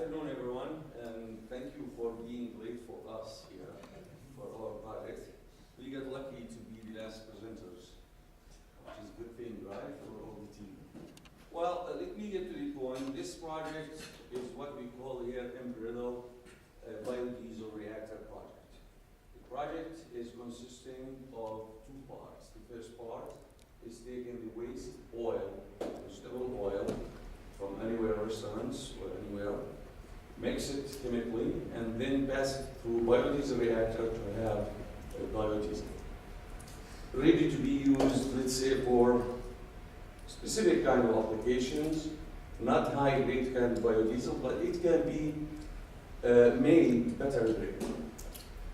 afternoon, everyone, and thank you for being late for us here for our project. We got lucky to be the last presenters, which is a good thing, right, for all the team. Well, let me get to the point. This project is what we call here ERAU biodiesel reactor project. The project is consisting of two parts. The first part is taking the waste oil, vegetable oil, from anywhere restaurants or anywhere, mix it chemically, and then pass it through biodiesel reactor to have a biodiesel. Ready to be used, let's say, for specific kind of applications, not high-grade kind of biodiesel, but it can be made better grade.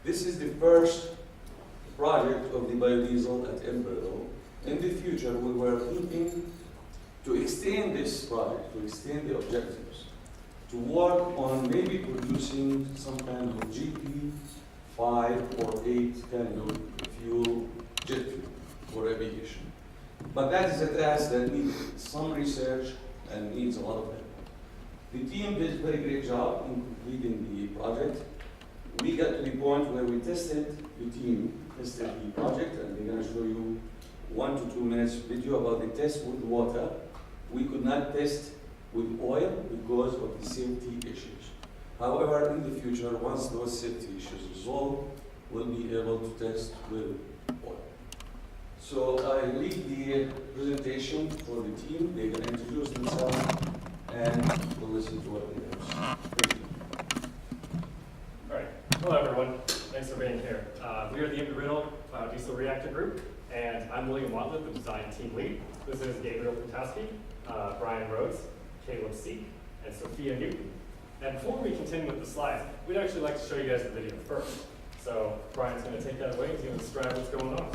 This is the first project of the biodiesel at ERAU. In the future, we were thinking to extend this project, to extend the objectives, to work on maybe producing some kind of GP 5 or 8 kind of fuel, jet fuel for aviation. But that is a task that needs some research and needs a lot of help. The team did a very great job in completing the project. We got to the point where we tested, the team tested the project, and we're going to show you 1 to 2 minutes video about the test with water. We could not test with oil because of the safety issues. However, in the future, once those safety issues resolve, we'll be able to test with oil. So I leave the presentation for the team. They can introduce themselves and we'll listen to what they have. Thank you. All right. Hello, everyone. Thanks for being here. We are the ERAU Biodiesel Reactor Group, and I'm William Watlett, the design team lead. This is Gabriel Kutowski, Brian Rhodes, Caleb Seek, and Sophia Newton. And before we continue with the slides, we'd actually like to show you guys the video first. So Brian's going to take that away. He's going to describe what's going on.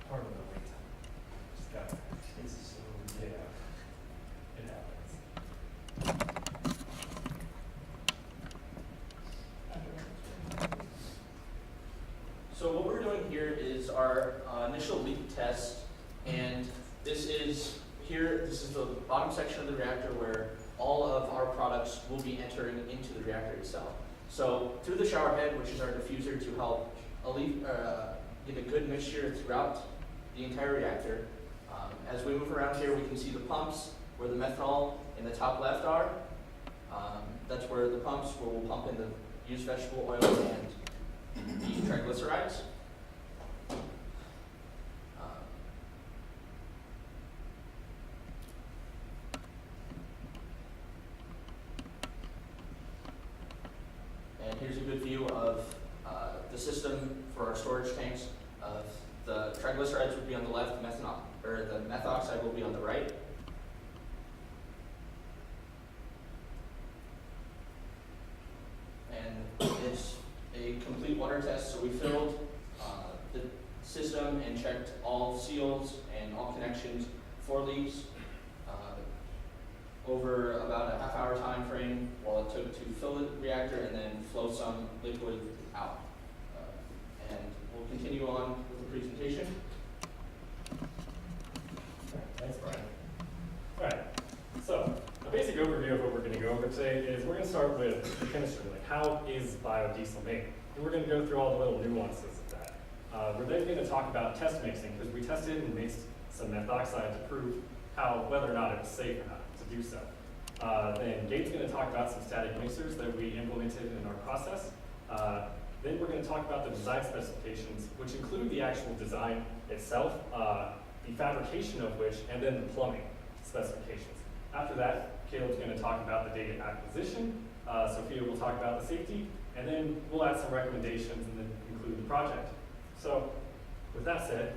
Pardon the wait time. Just got it. Yeah, it happens. So what we're doing here is our initial leak test, and this is the bottom section of the reactor where all of our products will be entering into the reactor itself. So through the shower head, which is our diffuser to help get a good mixture throughout the entire reactor. As we move around here, we can see the pumps where the methanol in the top left are. That's where the pumps where we'll pump in the used vegetable oil and the triglycerides. And here's a good view of the system for our storage tanks. The triglycerides would be on the left, the methoxide will be on the right. And it's a complete water test, so we filled the system and checked all seals and all connections for leaks over about a half-hour time frame while it took to fill the reactor and then flow some liquid out. And we'll continue on with the presentation. Thanks, Brian. All right, so a basic overview of what we're going to go over today is we're going to start with the chemistry, like how is biodiesel made? And we're going to go through all the little nuances of that. We're then going to talk about test mixing, because we tested and mixed some methoxide to prove whether or not it was safe or not to do so. Then Gabe's going to talk about some static mixers that we implemented in our process. Then we're going to talk about the design specifications, which include the actual design itself, the fabrication of which, and then the plumbing specifications. After that, Caleb's going to talk about the data acquisition, Sophia will talk about the safety, and then we'll add some recommendations and then conclude the project. So, with that said,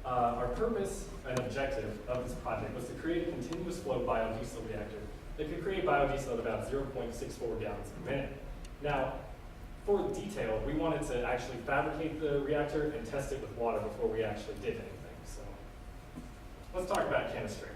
our purpose and objective of this project was to create a continuous flow biodiesel reactor that could create biodiesel at about 0.64 gallons per minute. Now, for detail, we wanted to actually fabricate the reactor and test it with water before we actually did anything. So let's talk about chemistry.